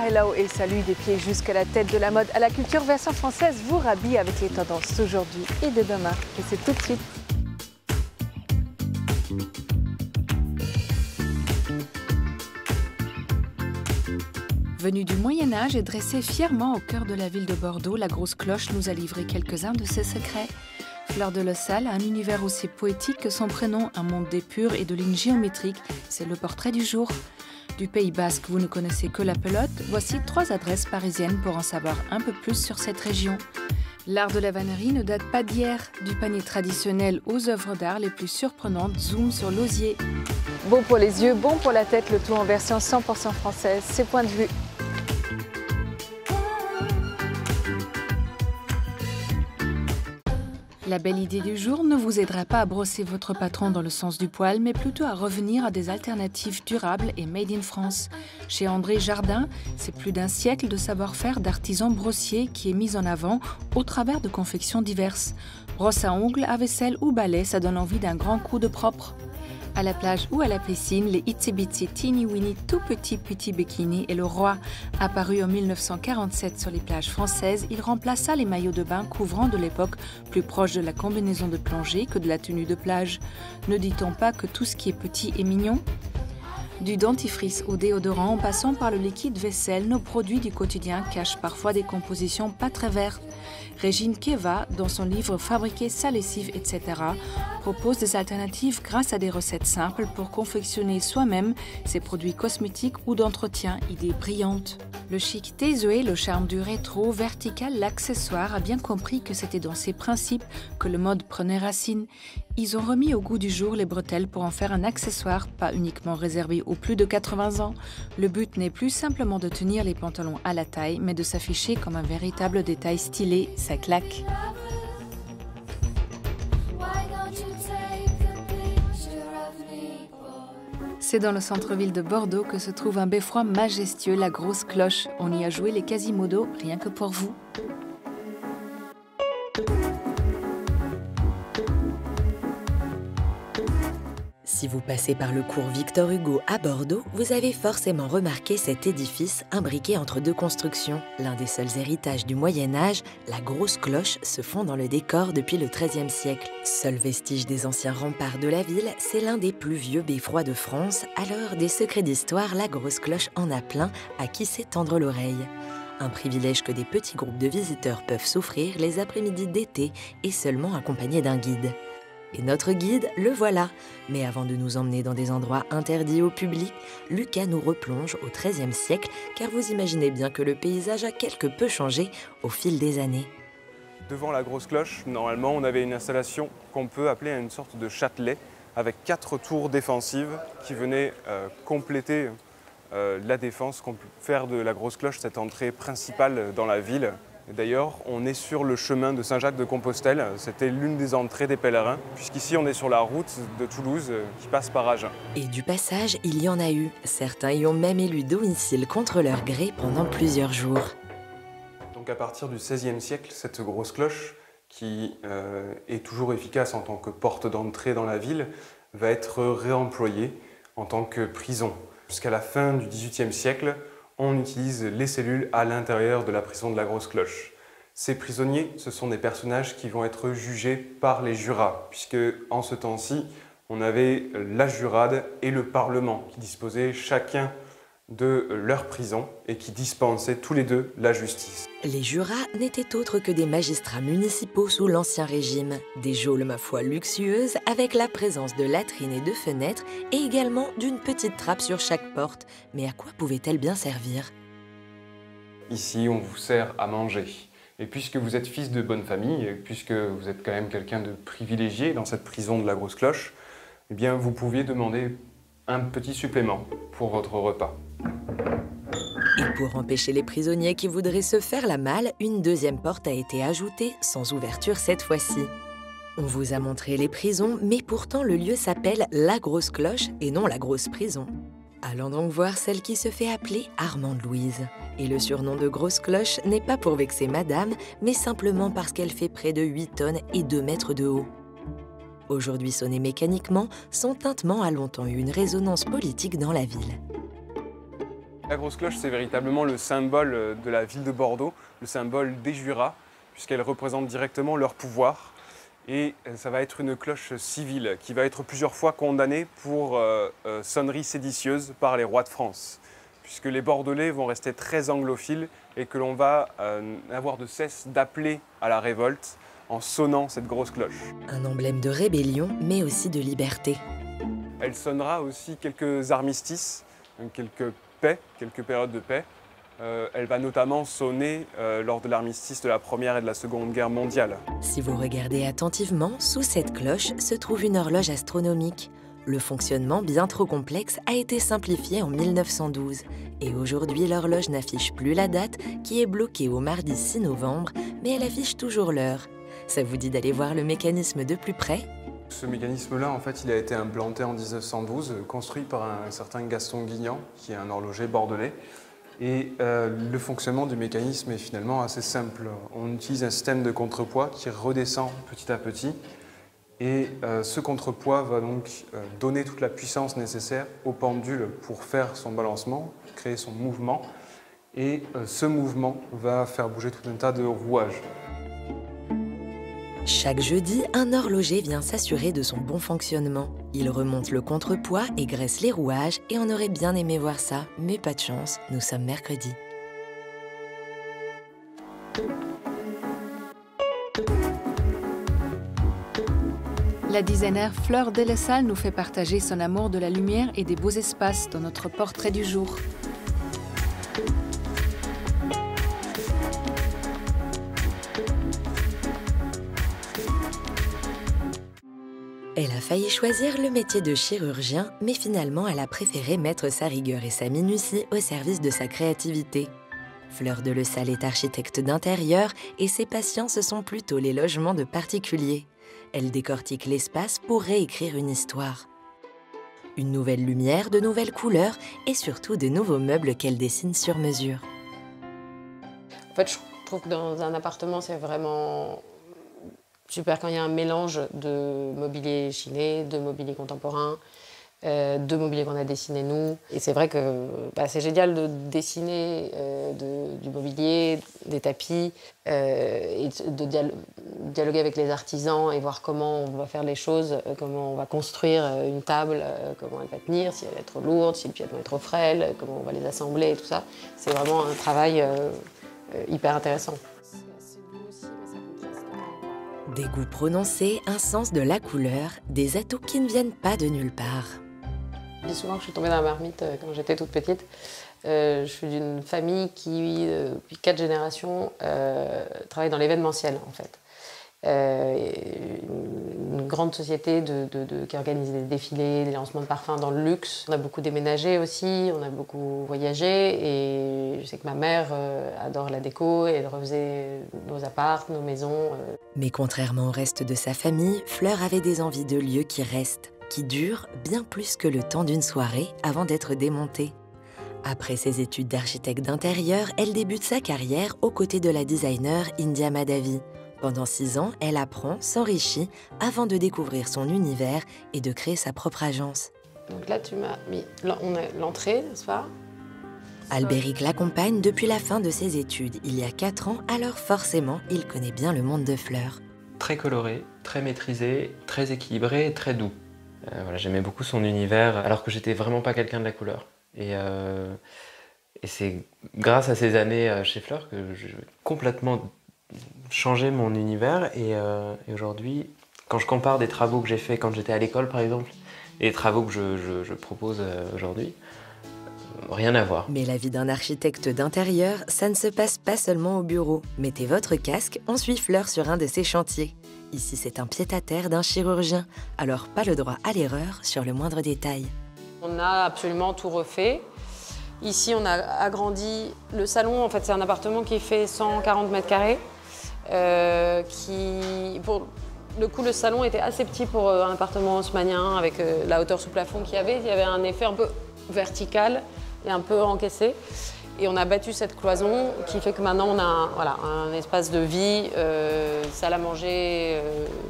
hello et salut des pieds jusqu'à la tête de la mode à la culture version française vous rhabille avec les tendances d'aujourd'hui et de demain. Et c'est tout de suite. Venue du Moyen-Âge et dressée fièrement au cœur de la ville de Bordeaux, la grosse cloche nous a livré quelques-uns de ses secrets. Fleur de Lasalle a un univers aussi poétique que son prénom, un monde d'épure et de lignes géométriques. C'est le portrait du jour. Du Pays Basque, vous ne connaissez que la pelote. Voici 3 adresses parisiennes pour en savoir un peu plus sur cette région. L'art de la vannerie ne date pas d'hier. Du panier traditionnel aux œuvres d'art les plus surprenantes, zoom sur l'osier. Bon pour les yeux, bon pour la tête, le tout en version 100% française. C'est Point de Vue. La belle idée du jour ne vous aidera pas à brosser votre patron dans le sens du poil, mais plutôt à revenir à des alternatives durables et made in France. Chez André Jardin, c'est plus d'un siècle de savoir-faire d'artisan brossier qui est mis en avant au travers de confections diverses. Brosse à ongles, à vaisselle ou balai, ça donne envie d'un grand coup de propre. À la plage ou à la piscine, les Itsy Bitsy Teeny Weeny tout petits bikini est le roi. Apparu en 1947 sur les plages françaises, il remplaça les maillots de bain couvrant de l'époque plus proche de la combinaison de plongée que de la tenue de plage. Ne dit-on pas que tout ce qui est petit est mignon ? Du dentifrice au déodorant en passant par le liquide vaisselle, nos produits du quotidien cachent parfois des compositions pas très vertes. Régine Keva, dans son livre Fabriquer sa lessive, etc., propose des alternatives grâce à des recettes simples pour confectionner soi-même ses produits cosmétiques ou d'entretien, idée brillante. Le chic Tezoé, le charme du rétro, vertical, l'accessoire, a bien compris que c'était dans ces principes que le mode prenait racine. Ils ont remis au goût du jour les bretelles pour en faire un accessoire, pas uniquement réservé aux plus de 80 ans. Le but n'est plus simplement de tenir les pantalons à la taille, mais de s'afficher comme un véritable détail stylé, ça claque. C'est dans le centre-ville de Bordeaux que se trouve un beffroi majestueux, la Grosse Cloche. On y a joué les Quasimodo, rien que pour vous. Si vous passez par le cours Victor Hugo à Bordeaux, vous avez forcément remarqué cet édifice imbriqué entre 2 constructions. L'un des seuls héritages du Moyen-Âge, la Grosse Cloche se fond dans le décor depuis le XIIIe siècle. Seul vestige des anciens remparts de la ville, c'est l'un des plus vieux beffrois de France. Alors, des secrets d'histoire, la Grosse Cloche en a plein à qui sait tendre l'oreille. Un privilège que des petits groupes de visiteurs peuvent s'offrir les après-midi d'été et seulement accompagnés d'un guide. Et notre guide, le voilà. Mais avant de nous emmener dans des endroits interdits au public, Lucas nous replonge au XIIIe siècle, car vous imaginez bien que le paysage a quelque peu changé au fil des années. Devant la Grosse Cloche, normalement, on avait une installation qu'on peut appeler une sorte de châtelet, avec 4 tours défensives qui venaient compléter la défense, faire de la Grosse Cloche cette entrée principale dans la ville. D'ailleurs, on est sur le chemin de Saint-Jacques-de-Compostelle. C'était l'une des entrées des pèlerins, puisqu'ici on est sur la route de Toulouse qui passe par Agen. Et du passage, il y en a eu. Certains y ont même élu domicile contre leur gré pendant plusieurs jours. Donc à partir du XVIe siècle, cette grosse cloche, qui est toujours efficace en tant que porte d'entrée dans la ville, va être réemployée en tant que prison. Jusqu'à la fin du XVIIIe siècle, on utilise les cellules à l'intérieur de la prison de la Grosse Cloche. Ces prisonniers, ce sont des personnages qui vont être jugés par les jurats, puisque en ce temps-ci, on avait la jurade et le Parlement qui disposaient chacun de leur prison et qui dispensaient tous les deux la justice. Les jurats n'étaient autres que des magistrats municipaux sous l'Ancien Régime, des geôles ma foi luxueuses avec la présence de latrines et de fenêtres et également d'une petite trappe sur chaque porte. Mais à quoi pouvait-elle bien servir? Ici, on vous sert à manger. Et puisque vous êtes fils de bonne famille, et puisque vous êtes quand même quelqu'un de privilégié dans cette prison de la Grosse Cloche, eh bien vous pouviez demander un petit supplément pour votre repas. Et pour empêcher les prisonniers qui voudraient se faire la malle, une deuxième porte a été ajoutée, sans ouverture cette fois-ci. On vous a montré les prisons, mais pourtant le lieu s'appelle la Grosse Cloche et non la Grosse Prison. Allons donc voir celle qui se fait appeler Armande Louise. Et le surnom de Grosse Cloche n'est pas pour vexer madame, mais simplement parce qu'elle fait près de 8 tonnes et 2 mètres de haut. Aujourd'hui sonnée mécaniquement, son tintement a longtemps eu une résonance politique dans la ville. La grosse cloche, c'est véritablement le symbole de la ville de Bordeaux, le symbole des jurats, puisqu'elle représente directement leur pouvoir. Et ça va être une cloche civile qui va être plusieurs fois condamnée pour sonnerie séditieuse par les rois de France, puisque les Bordelais vont rester très anglophiles et que l'on va n'avoir de cesse d'appeler à la révolte en sonnant cette grosse cloche. Un emblème de rébellion, mais aussi de liberté. Elle sonnera aussi quelques armistices, quelques paix, quelques périodes de paix. Elle va notamment sonner lors de l'armistice de la Première et de la Seconde Guerre mondiale. Si vous regardez attentivement, sous cette cloche se trouve une horloge astronomique. Le fonctionnement, bien trop complexe, a été simplifié en 1912. Et aujourd'hui, l'horloge n'affiche plus la date, qui est bloquée au mardi 6 novembre, mais elle affiche toujours l'heure. Ça vous dit d'aller voir le mécanisme de plus près ? Ce mécanisme-là, en fait, il a été implanté en 1912, construit par un certain Gaston Guignan, qui est un horloger bordelais. Et le fonctionnement du mécanisme est finalement assez simple. On utilise un système de contrepoids qui redescend petit à petit. Et ce contrepoids va donc donner toute la puissance nécessaire au pendule pour faire son balancement, créer son mouvement. Et ce mouvement va faire bouger tout un tas de rouages. Chaque jeudi, un horloger vient s'assurer de son bon fonctionnement. Il remonte le contrepoids et graisse les rouages et on aurait bien aimé voir ça, mais pas de chance, nous sommes mercredi. La designer Fleur Delessal nous fait partager son amour de la lumière et des beaux espaces dans notre portrait du jour. Elle a failli choisir le métier de chirurgien, mais finalement elle a préféré mettre sa rigueur et sa minutie au service de sa créativité. Fleur Delessal est architecte d'intérieur et ses patients ce sont plutôt les logements de particuliers. Elle décortique l'espace pour réécrire une histoire. Une nouvelle lumière, de nouvelles couleurs et surtout de nouveaux meubles qu'elle dessine sur mesure. En fait, je trouve que dans un appartement, c'est vraiment super quand il y a un mélange de mobilier chiné, de mobilier contemporain, de mobilier qu'on a dessiné nous. Et c'est vrai que c'est génial de dessiner du mobilier, des tapis, et de dialoguer avec les artisans et voir comment on va faire les choses, comment on va construire une table, comment elle va tenir, si elle va être trop lourde, si le piano est trop frêle, comment on va les assembler et tout ça. C'est vraiment un travail hyper intéressant. Des goûts prononcés, un sens de la couleur, des atouts qui ne viennent pas de nulle part. Je dis souvent que je suis tombée dans la marmite quand j'étais toute petite. Je suis d'une famille qui, depuis 4 générations, travaille dans l'événementiel, en fait. Une grande société qui organise des défilés, des lancements de parfums dans le luxe. On a beaucoup déménagé aussi, on a beaucoup voyagé et je sais que ma mère adore la déco et elle refaisait nos apparts, nos maisons. Mais contrairement au reste de sa famille, Fleur avait des envies de lieux qui restent, qui durent bien plus que le temps d'une soirée avant d'être démontée. Après ses études d'architecte d'intérieur, elle débute sa carrière aux côtés de la designer India Madhavi. Pendant 6 ans, elle apprend, s'enrichit, avant de découvrir son univers et de créer sa propre agence. Donc là, tu m'as mis l'entrée, n'est-ce pas? Albéric l'accompagne depuis la fin de ses études, il y a 4 ans, alors forcément, il connaît bien le monde de Fleur. Très coloré, très maîtrisé, très équilibré et très doux. Voilà, j'aimais beaucoup son univers, alors que j'étais vraiment pas quelqu'un de la couleur. Et c'est grâce à ces années chez Fleur que j'ai complètement changé mon univers. Et aujourd'hui, quand je compare des travaux que j'ai faits quand j'étais à l'école, par exemple, et les travaux que je propose aujourd'hui, rien à voir. Mais la vie d'un architecte d'intérieur, ça ne se passe pas seulement au bureau. Mettez votre casque, on suit Fleur sur un de ses chantiers. Ici, c'est un pied-à-terre d'un chirurgien, alors pas le droit à l'erreur sur le moindre détail. On a absolument tout refait. Ici, on a agrandi le salon. En fait, c'est un appartement qui fait 140 mètres carrés. Pour le coup, le salon était assez petit pour un appartement haussmannien avec la hauteur sous plafond qu'il y avait. Il y avait un effet un peu vertical et un peu encaissé. Et on a battu cette cloison qui fait que maintenant on a voilà, un espace de vie, salle à manger,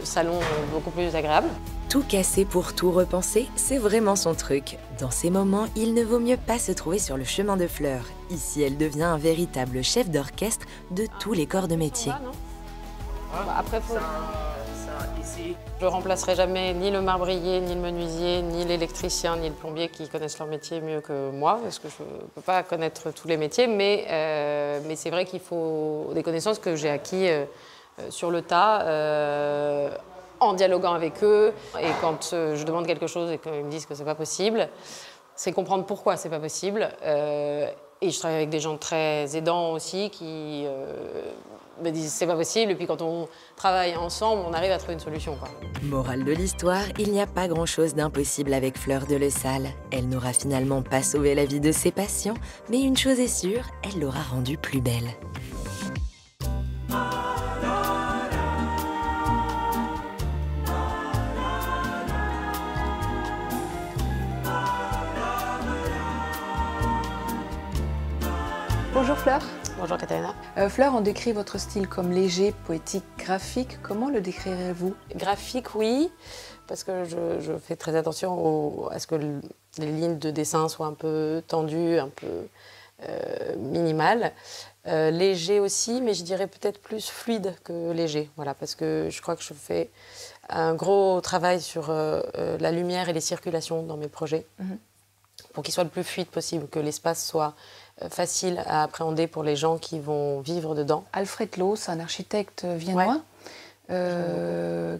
salon beaucoup plus agréable. Tout casser pour tout repenser, c'est vraiment son truc. Dans ces moments, il ne vaut mieux pas se trouver sur le chemin de Fleur. Ici, elle devient un véritable chef d'orchestre de tous les corps de métier. Après, je ne remplacerai jamais ni le marbrier, ni le menuisier, ni l'électricien, ni le plombier qui connaissent leur métier mieux que moi, parce que je ne peux pas connaître tous les métiers, mais c'est vrai qu'il faut des connaissances que j'ai acquis sur le tas, en dialoguant avec eux. Et quand je demande quelque chose et qu'ils me disent que ce n'est pas possible, c'est comprendre pourquoi ce n'est pas possible. Et je travaille avec des gens très aidants aussi qui me disent c'est pas possible, et puis quand on travaille ensemble, on arrive à trouver une solution, quoi. Morale de l'histoire, il n'y a pas grand-chose d'impossible avec Fleur de Le Sal. Elle n'aura finalement pas sauvé la vie de ses patients, mais une chose est sûre, elle l'aura rendue plus belle. Bonjour Fleur. Bonjour Katharina. Fleur, on décrit votre style comme léger, poétique, graphique. Comment le décrirez-vous? Graphique, oui, parce que je fais très attention à ce que les lignes de dessin soient un peu tendues, un peu minimales. Léger aussi, mais je dirais peut-être plus fluide que léger. Voilà, parce que je crois que je fais un gros travail sur la lumière et les circulations dans mes projets, pour qu'ils soient le plus fluide possible, que l'espace soit facile à appréhender pour les gens qui vont vivre dedans. Alfred Loos, un architecte viennois,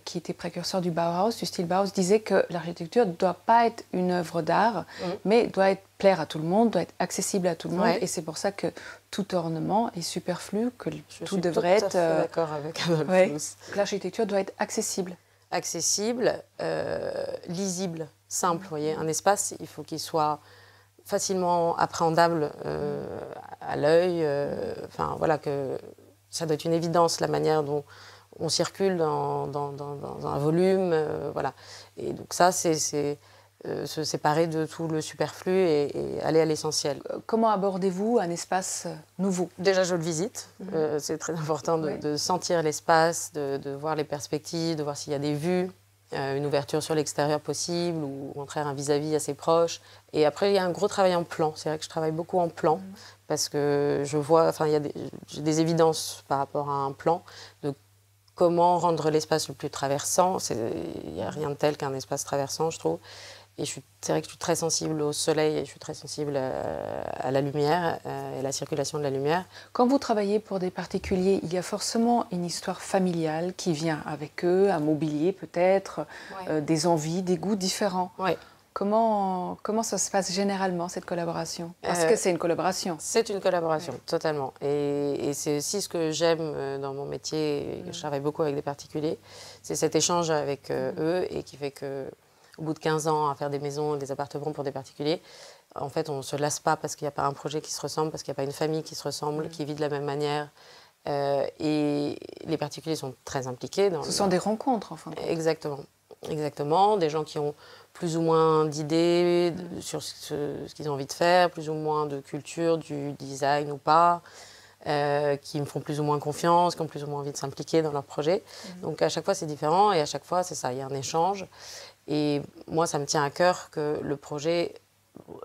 qui était précurseur du Bauhaus, du style Bauhaus, disait que l'architecture ne doit pas être une œuvre d'art, mais doit plaire à tout le monde, doit être accessible à tout le monde. Et c'est pour ça que tout ornement est superflu, que tout devrait être... Je suis d'accord avec Adolphe Loos. L'architecture doit être accessible. Accessible, lisible, simple. Vous voyez, un espace, il faut qu'il soit facilement appréhendable à l'œil. Enfin, voilà, que ça doit être une évidence, la manière dont on circule dans un volume. Voilà. Et donc ça, c'est se séparer de tout le superflu et aller à l'essentiel. Comment abordez-vous un espace nouveau? Déjà, je le visite. C'est très important de sentir l'espace, de voir les perspectives, de voir s'il y a des vues. Une ouverture sur l'extérieur possible ou au contraire un vis-à-vis assez proche. Et après, il y a un gros travail en plan. C'est vrai que je travaille beaucoup en plan parce que je vois, enfin, j'ai des évidences par rapport à un plan de comment rendre l'espace le plus traversant. Il n'y a rien de tel qu'un espace traversant, je trouve. Et c'est vrai que je suis très sensible au soleil et je suis très sensible à la lumière et à la circulation de la lumière. Quand vous travaillez pour des particuliers, il y a forcément une histoire familiale qui vient avec eux, un mobilier peut-être, des envies, des goûts différents. Ouais. Comment ça se passe généralement, cette collaboration? Parce que c'est une collaboration. C'est une collaboration, totalement. Et c'est aussi ce que j'aime dans mon métier, je travaille beaucoup avec des particuliers, c'est cet échange avec eux et qui fait que au bout de 15 ans à faire des maisons, des appartements pour des particuliers, en fait, on ne se lasse pas parce qu'il n'y a pas un projet qui se ressemble, parce qu'il n'y a pas une famille qui se ressemble, qui vit de la même manière. Et les particuliers sont très impliqués. Ce sont des rencontres, enfin. Exactement. Exactement. Des gens qui ont plus ou moins d'idées sur ce qu'ils ont envie de faire, plus ou moins de culture, du design ou pas, qui me font plus ou moins confiance, qui ont plus ou moins envie de s'impliquer dans leur projet. Donc à chaque fois, c'est différent et à chaque fois, c'est ça, il y a un échange. Et moi, ça me tient à cœur que le projet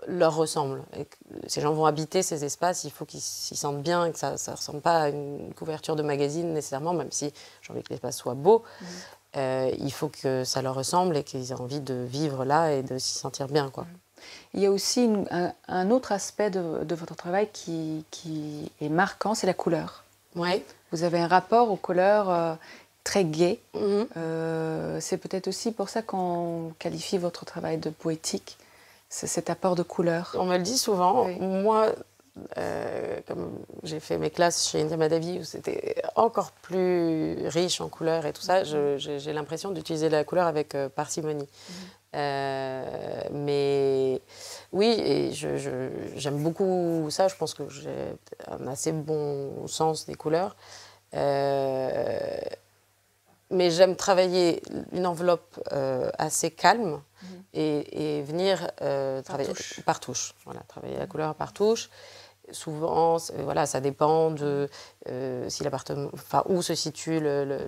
leur ressemble. Et que ces gens vont habiter ces espaces, il faut qu'ils s'y sentent bien, que ça ne ressemble pas à une couverture de magazine nécessairement, même si j'ai envie que l'espace soit beau. Il faut que ça leur ressemble et qu'ils aient envie de vivre là et de s'y sentir bien, quoi. Il y a aussi un autre aspect de votre travail qui est marquant, c'est la couleur. Ouais. Vous avez un rapport aux couleurs très gai. C'est peut-être aussi pour ça qu'on qualifie votre travail de poétique, c'est cet apport de couleurs. On me le dit souvent. Oui. Moi, comme j'ai fait mes classes chez India Madhavi, où c'était encore plus riche en couleurs et tout ça, j'ai l'impression d'utiliser la couleur avec parcimonie. Mais oui, et j'aime beaucoup ça. Je pense que j'ai un assez bon sens des couleurs. Mais j'aime travailler une enveloppe assez calme et venir travailler par touche. Voilà, travailler la couleur par touche. Souvent, voilà, ça dépend de si l'appartement, enfin, où se situe le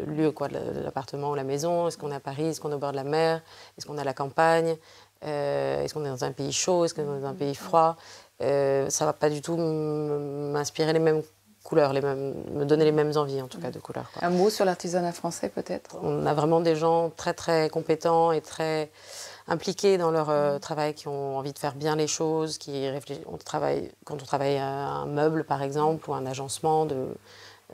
lieu quoi, de l'appartement ou la maison. Est-ce qu'on est à Paris, est-ce qu'on est au bord de la mer, est-ce qu'on est à la campagne, est-ce qu'on est dans un pays chaud, est-ce qu'on est dans un pays froid. Ça ne va pas du tout m'inspirer les mêmes couleurs, me donner les mêmes envies en tout cas de couleurs. Quoi. Un mot sur l'artisanat français peut-être? On a vraiment des gens très très compétents et très impliqués dans leur travail, qui ont envie de faire bien les choses, quand on travaille à un meuble par exemple, ou un agencement,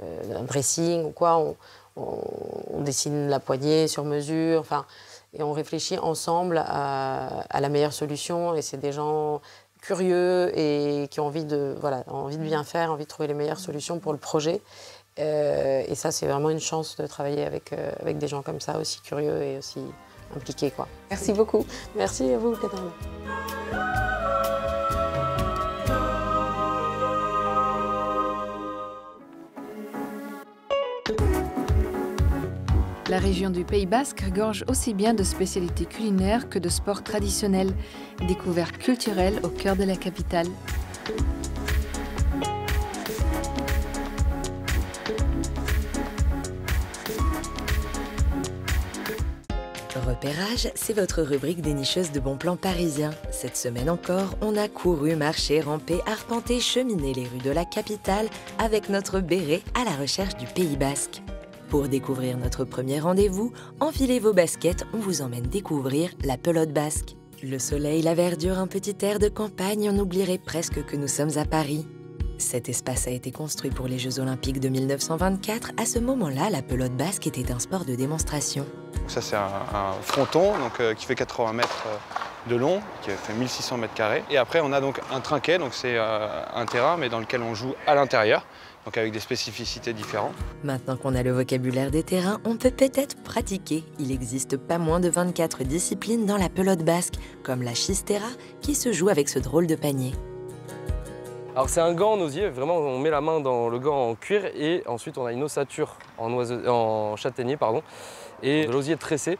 un dressing ou quoi, on dessine la poignée sur mesure, enfin, et on réfléchit ensemble à la meilleure solution, et c'est des gens curieux et qui ont envie de bien faire, envie de trouver les meilleures solutions pour le projet. Et ça, c'est vraiment une chance de travailler avec des gens comme ça, aussi curieux et aussi impliqués, quoi. Merci beaucoup. Merci à vous, Catherine. La région du Pays Basque regorge aussi bien de spécialités culinaires que de sports traditionnels, découvertes culturelles au cœur de la capitale. Repérage, c'est votre rubrique dénicheuse de bons plans parisiens. Cette semaine encore, on a couru, marché, rampé, arpenté, cheminé les rues de la capitale avec notre béret à la recherche du Pays Basque. Pour découvrir notre premier rendez-vous, enfilez vos baskets, on vous emmène découvrir la pelote basque. Le soleil, la verdure, un petit air de campagne, on oublierait presque que nous sommes à Paris. Cet espace a été construit pour les Jeux Olympiques de 1924. À ce moment-là, la pelote basque était un sport de démonstration. Ça, c'est un fronton qui fait 80 mètres de long, qui fait 1600 mètres carrés. Et après, on a donc un trinquet, donc c'est un terrain, mais dans lequel on joue à l'intérieur, donc avec des spécificités différentes. Maintenant qu'on a le vocabulaire des terrains, on peut peut-être pratiquer. Il existe pas moins de 24 disciplines dans la pelote basque, comme la chistera, qui se joue avec ce drôle de panier. Alors c'est un gant en osier, vraiment on met la main dans le gant en cuir et ensuite on a une ossature en châtaignier et de l'osier tressé.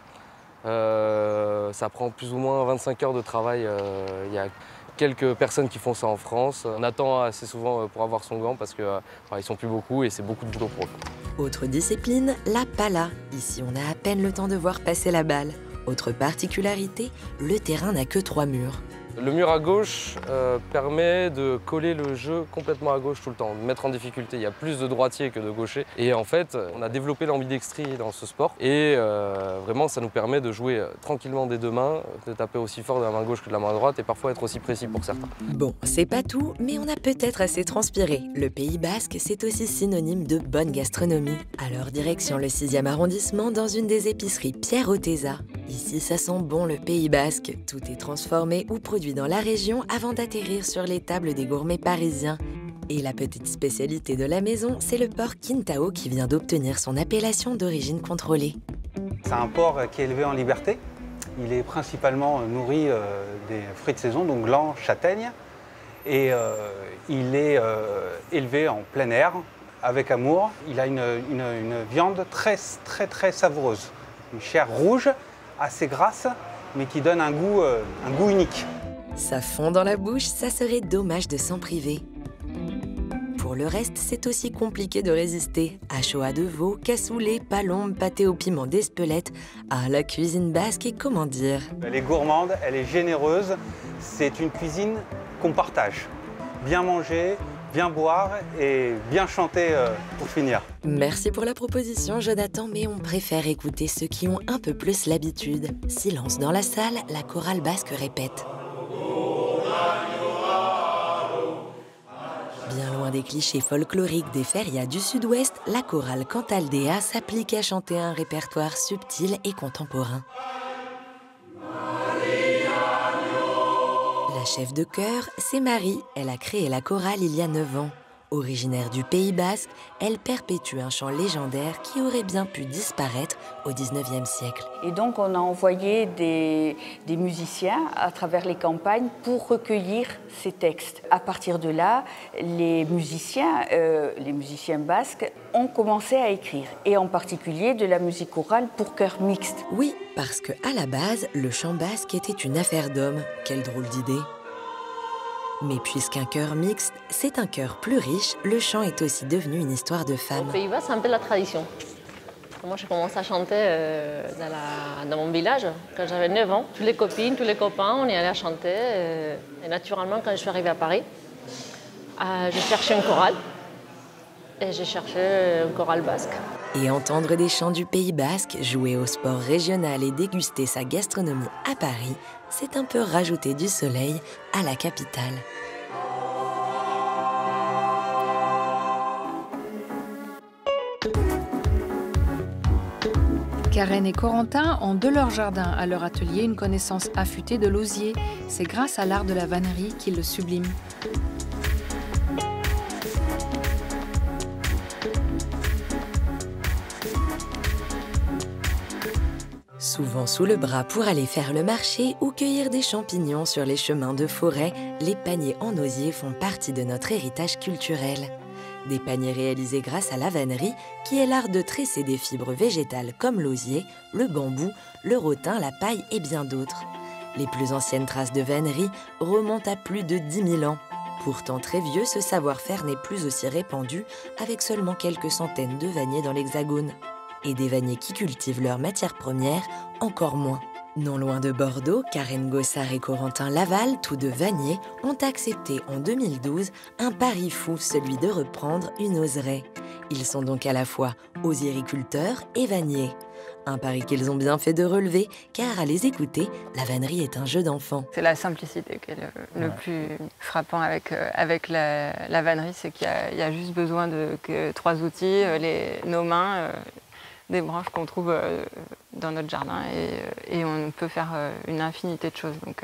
Ça prend plus ou moins 25 heures de travail. Il y a quelques personnes qui font ça en France. On attend assez souvent pour avoir son gant parce qu'ils ne sont plus beaucoup et c'est beaucoup de boulot pour eux. Autre discipline, la pala. Ici on a à peine le temps de voir passer la balle. Autre particularité, le terrain n'a que 3 murs. Le mur à gauche permet de coller le jeu complètement à gauche tout le temps, de mettre en difficulté. Il y a plus de droitiers que de gauchers. Et en fait, on a développé l'ambidextrie dans ce sport. Et vraiment, ça nous permet de jouer tranquillement des deux mains, de taper aussi fort de la main gauche que de la main droite et parfois être aussi précis pour certains. Bon, c'est pas tout, mais on a peut-être assez transpiré. Le Pays Basque, c'est aussi synonyme de bonne gastronomie. Alors direction le 6e arrondissement, dans une des épiceries Pierre Oteza. Ici, ça sent bon le Pays Basque. Tout est transformé ou produit dans la région avant d'atterrir sur les tables des gourmets parisiens. Et la petite spécialité de la maison, c'est le porc Quintao qui vient d'obtenir son appellation d'origine contrôlée. C'est un porc qui est élevé en liberté. Il est principalement nourri des fruits de saison, donc glands, châtaignes. Et il est élevé en plein air, avec amour. Il a une viande très savoureuse. Une chair rouge, assez grasse, mais qui donne un goût unique. Ça fond dans la bouche, ça serait dommage de s'en priver. Pour le reste, c'est aussi compliqué de résister. Achoa de veau, cassoulet, palombe, pâté au piment d'Espelette. Ah, la cuisine basque, et comment dire? Elle est gourmande, elle est généreuse. C'est une cuisine qu'on partage. Bien manger, bien boire et bien chanter pour finir. Merci pour la proposition, Jonathan, mais on préfère écouter ceux qui ont un peu plus l'habitude. Silence dans la salle, la chorale basque répète. Bien loin des clichés folkloriques des férias du Sud-Ouest, la chorale Cantaldea s'applique à chanter un répertoire subtil et contemporain. La chef de chœur, c'est Marie. Elle a créé la chorale il y a 9 ans. Originaire du Pays Basque, elle perpétue un chant légendaire qui aurait bien pu disparaître au XIXe siècle. Et donc on a envoyé des musiciens à travers les campagnes pour recueillir ces textes. À partir de là, les musiciens basques ont commencé à écrire, et en particulier de la musique chorale pour chœur mixte. Oui, parce qu'à la base, le chant basque était une affaire d'hommes. Quelle drôle d'idée! Mais puisqu'un chœur mixte, c'est un chœur plus riche, le chant est aussi devenu une histoire de femmes. Aux Pays-Bas, c'est un peu la tradition. Moi, j'ai commencé à chanter dans mon village quand j'avais 9 ans. Toutes les copines, tous les copains, on y allait à chanter. Et naturellement, quand je suis arrivée à Paris, j'ai cherché une chorale. Et j'ai cherché un choral basque. Et entendre des chants du Pays basque, jouer au sport régional et déguster sa gastronomie à Paris, c'est un peu rajouter du soleil à la capitale. Karen et Corentin ont de leur jardin à leur atelier une connaissance affûtée de l'osier. C'est grâce à l'art de la vannerie qu'ils le subliment. Souvent sous le bras pour aller faire le marché ou cueillir des champignons sur les chemins de forêt, les paniers en osier font partie de notre héritage culturel. Des paniers réalisés grâce à la vannerie, qui est l'art de tresser des fibres végétales comme l'osier, le bambou, le rotin, la paille et bien d'autres. Les plus anciennes traces de vannerie remontent à plus de 10 000 ans. Pourtant très vieux, ce savoir-faire n'est plus aussi répandu, avec seulement quelques centaines de vanniers dans l'Hexagone. Et des vanniers qui cultivent leurs matières premières, encore moins. Non loin de Bordeaux, Karen Gossard et Corentin Laval, tous deux vanniers, ont accepté en 2012 un pari fou, celui de reprendre une oseraie. Ils sont donc à la fois osiericulteurs et vanniers. Un pari qu'ils ont bien fait de relever, car à les écouter, la vannerie est un jeu d'enfant. C'est la simplicité qui est le plus frappant avec la vannerie, c'est qu'il y a juste besoin de 3 outils, nos mains, des branches qu'on trouve dans notre jardin et on peut faire une infinité de choses. Donc,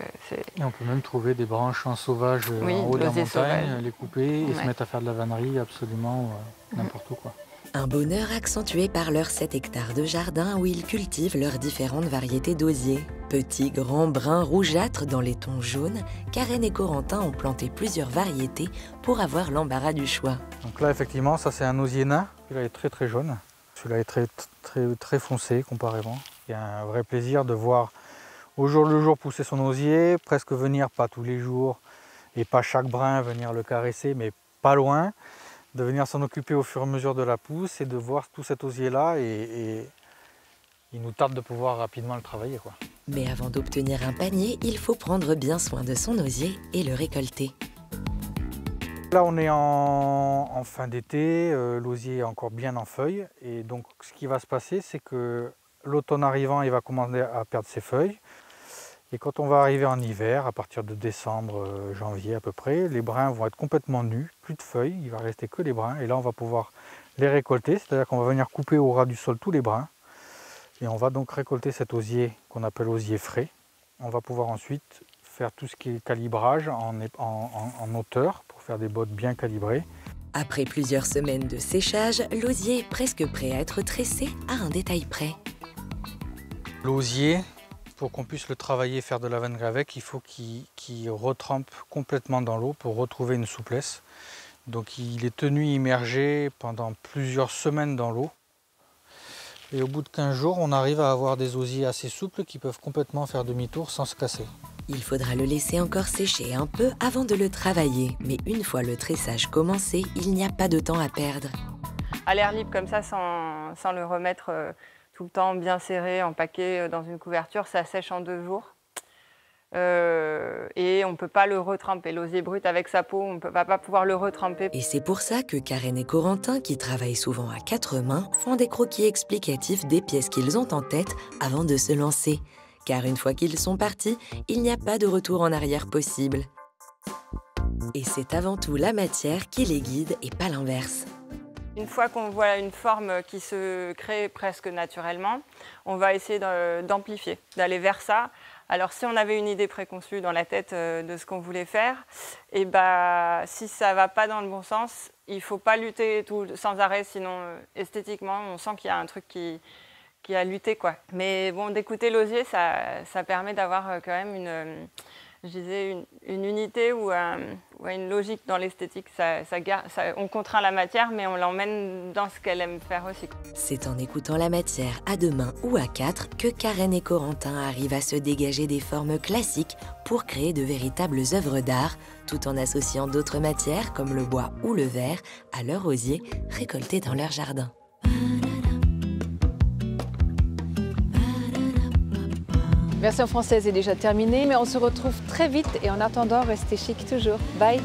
et on peut même trouver des branches en sauvage en haut de la montagne, les couper et se mettre à faire de la vannerie absolument n'importe où, quoi. Un bonheur accentué par leurs 7 hectares de jardin où ils cultivent leurs différentes variétés d'osier. Petits, grands, bruns, rougeâtres dans les tons jaunes, Karen et Corentin ont planté plusieurs variétés pour avoir l'embarras du choix. Donc là, effectivement, ça c'est un osier nain. Celui-là est très très jaune. Celui-là est très foncé comparément. Il y a un vrai plaisir de voir au jour le jour pousser son osier, presque venir, pas tous les jours, et pas chaque brin venir le caresser, mais pas loin, de venir s'en occuper au fur et à mesure de la pousse et de voir tout cet osier-là et il nous tarde de pouvoir rapidement le travailler, quoi. Mais avant d'obtenir un panier, il faut prendre bien soin de son osier et le récolter. Là, on est en fin d'été, l'osier est encore bien en feuilles. Et donc, ce qui va se passer, c'est que l'automne arrivant, il va commencer à perdre ses feuilles. Et quand on va arriver en hiver, à partir de décembre, janvier à peu près, les brins vont être complètement nus, plus de feuilles, il va rester que les brins. Et là, on va pouvoir les récolter, c'est-à-dire qu'on va venir couper au ras du sol tous les brins. Et on va donc récolter cet osier qu'on appelle osier frais. On va pouvoir ensuite faire tout ce qui est calibrage en hauteur, pour faire des bottes bien calibrées. Après plusieurs semaines de séchage, l'osier est presque prêt à être tressé à un détail près. L'osier, pour qu'on puisse le travailler, faire de la vannerie avec, il faut qu'il retrempe complètement dans l'eau pour retrouver une souplesse. Donc il est tenu immergé pendant plusieurs semaines dans l'eau. Et au bout de 15 jours, on arrive à avoir des osiers assez souples qui peuvent complètement faire demi-tour sans se casser. Il faudra le laisser encore sécher un peu avant de le travailler. Mais une fois le tressage commencé, il n'y a pas de temps à perdre. À l'air libre comme ça, sans le remettre tout le temps bien serré, empaqué dans une couverture, ça sèche en 2 jours. Et on ne peut pas le retremper. L'osier brut avec sa peau, on ne va pas pouvoir le retremper. Et c'est pour ça que Karen et Corentin, qui travaillent souvent à 4 mains, font des croquis explicatifs des pièces qu'ils ont en tête avant de se lancer. Car une fois qu'ils sont partis, il n'y a pas de retour en arrière possible. Et c'est avant tout la matière qui les guide et pas l'inverse. Une fois qu'on voit une forme qui se crée presque naturellement, on va essayer d'amplifier, d'aller vers ça. Alors si on avait une idée préconçue dans la tête de ce qu'on voulait faire, et si ça ne va pas dans le bon sens, il ne faut pas lutter sans arrêt, sinon esthétiquement on sent qu'il y a un truc qui a lutté, quoi. Mais bon, d'écouter l'osier, ça permet d'avoir quand même je disais, une unité ou une logique dans l'esthétique. On contraint la matière, mais on l'emmène dans ce qu'elle aime faire aussi. C'est en écoutant la matière à 2 mains ou à 4 que Karen et Corentin arrivent à se dégager des formes classiques pour créer de véritables œuvres d'art, tout en associant d'autres matières comme le bois ou le verre à leur osier récolté dans leur jardin. Version française est déjà terminée, mais on se retrouve très vite et en attendant, restez chic toujours. Bye!